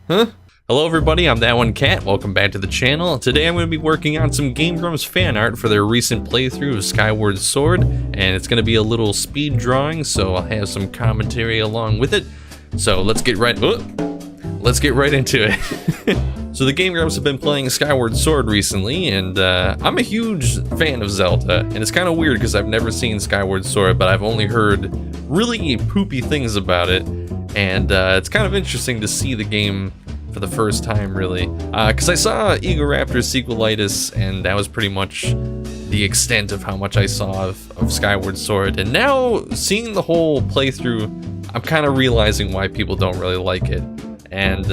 Huh? Hello everybody, I'm That One Cat. Welcome back to the channel. Today I'm going to be working on some Game Grumps fan art for their recent playthrough of Skyward Sword, and it's going to be a little speed drawing, so I'll have some commentary along with it. So let's get right into it. So the Game Grumps have been playing Skyward Sword recently, and I'm a huge fan of Zelda, and it's kind of weird because I've never seen Skyward Sword, but I've only heard really poopy things about it, and it's kind of interesting to see the game for the first time, really, because I saw Egoraptor's sequelitis, and that was pretty much the extent of how much I saw of Skyward Sword, and now seeing the whole playthrough, I'm kind of realizing why people don't really like it. And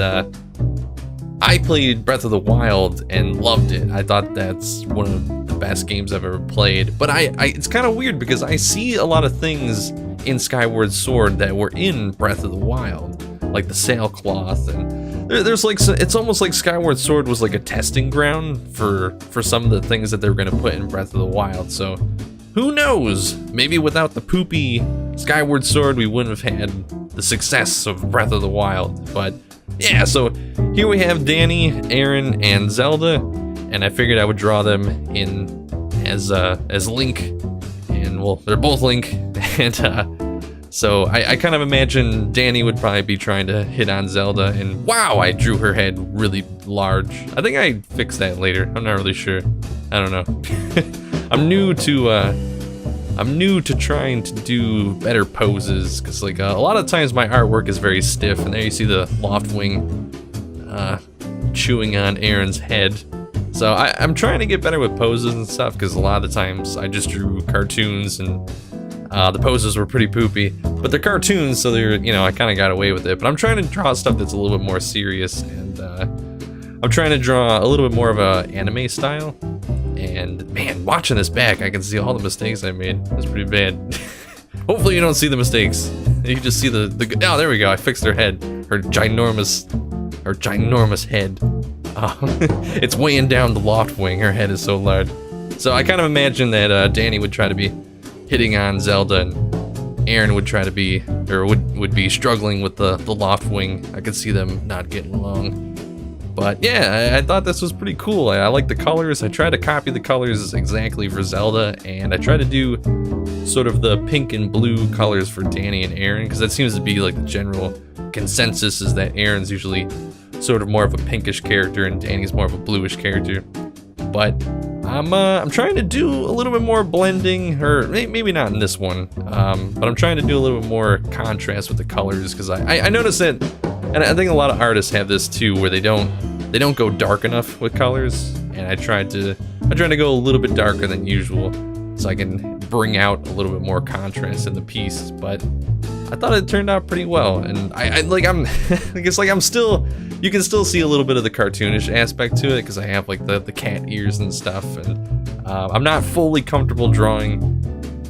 I played Breath of the Wild and loved it. I thought that's one of the best games I've ever played, but it's kind of weird because I see a lot of things in Skyward Sword that were in Breath of the Wild, like the sailcloth, and there's like, it's almost like Skyward Sword was like a testing ground for some of the things that they were going to put in Breath of the Wild. So who knows, maybe without the poopy Skyward Sword we wouldn't have had the success of Breath of the Wild. But yeah, so here we have Danny, Aaron, and Zelda, and I figured I would draw them in as Link, and well, they're both Link, and so I kind of imagine Danny would probably be trying to hit on Zelda, and wow, I drew her head really large. I think I fixed that later. I'm not really sure. I don't know. I'm new to trying to do better poses, because like a lot of times my artwork is very stiff, and there you see the Loftwing chewing on Aaron's head. So I'm trying to get better with poses and stuff, because a lot of the times I just drew cartoons, and the poses were pretty poopy, but they're cartoons, so they're, you know, I kind of got away with it. But I'm trying to draw stuff that's a little bit more serious, and I'm trying to draw a little bit more of a anime style. And man, watching this back, I can see all the mistakes I made. That's pretty bad. Hopefully you don't see the mistakes. You just see the oh, there we go. I fixed her head. Her ginormous head. It's weighing down the Loftwing. Her head is so large. So I kind of imagine that Danny would try to be hitting on Zelda, and Aaron would try to be, or would be struggling with the Loftwing. I could see them not getting along. But yeah, I thought this was pretty cool. I like the colors. I tried to copy the colors exactly for Zelda, and I tried to do sort of the pink and blue colors for Danny and Aaron, because that seems to be like the general consensus, is that Aaron's usually sort of more of a pinkish character and Danny's more of a bluish character. But I'm trying to do a little bit more blending, or maybe not in this one, but I'm trying to do a little bit more contrast with the colors, because I noticed that, and I think a lot of artists have this too, where they don't go dark enough with colors, and I tried to go a little bit darker than usual, so I can bring out a little bit more contrast in the piece. But I thought it turned out pretty well, and you can still see a little bit of the cartoonish aspect to it, because I have like the cat ears and stuff, and I'm not fully comfortable drawing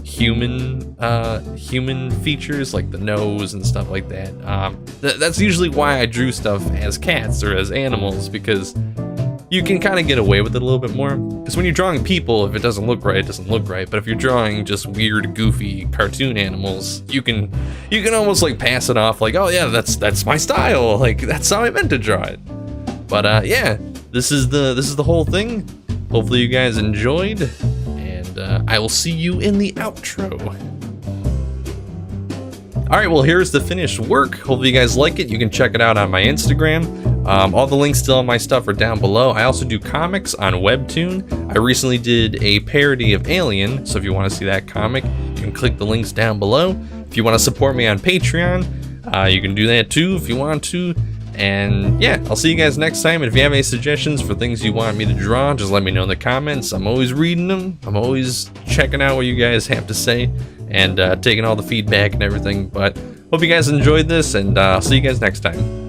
human features like the nose and stuff like that. That's usually why I drew stuff as cats or as animals, because you can kind of get away with it a little bit more. Because when you're drawing people, if it doesn't look right, it doesn't look right. But if you're drawing just weird, goofy cartoon animals, you can almost like pass it off like, oh yeah, that's my style. Like, that's how I meant to draw it. But yeah, this is the whole thing. Hopefully you guys enjoyed, and I will see you in the outro. Alright, well, here's the finished work. Hopefully you guys like it. You can check it out on my Instagram. All the links to all my stuff are down below. I also do comics on Webtoon. I recently did a parody of Alien, so if you want to see that comic, you can click the links down below. If you want to support me on Patreon, you can do that too if you want to. And yeah, I'll see you guys next time. And if you have any suggestions for things you want me to draw, just let me know in the comments. I'm always reading them. I'm always checking out what you guys have to say, and taking all the feedback and everything. But hope you guys enjoyed this, and I'll see you guys next time.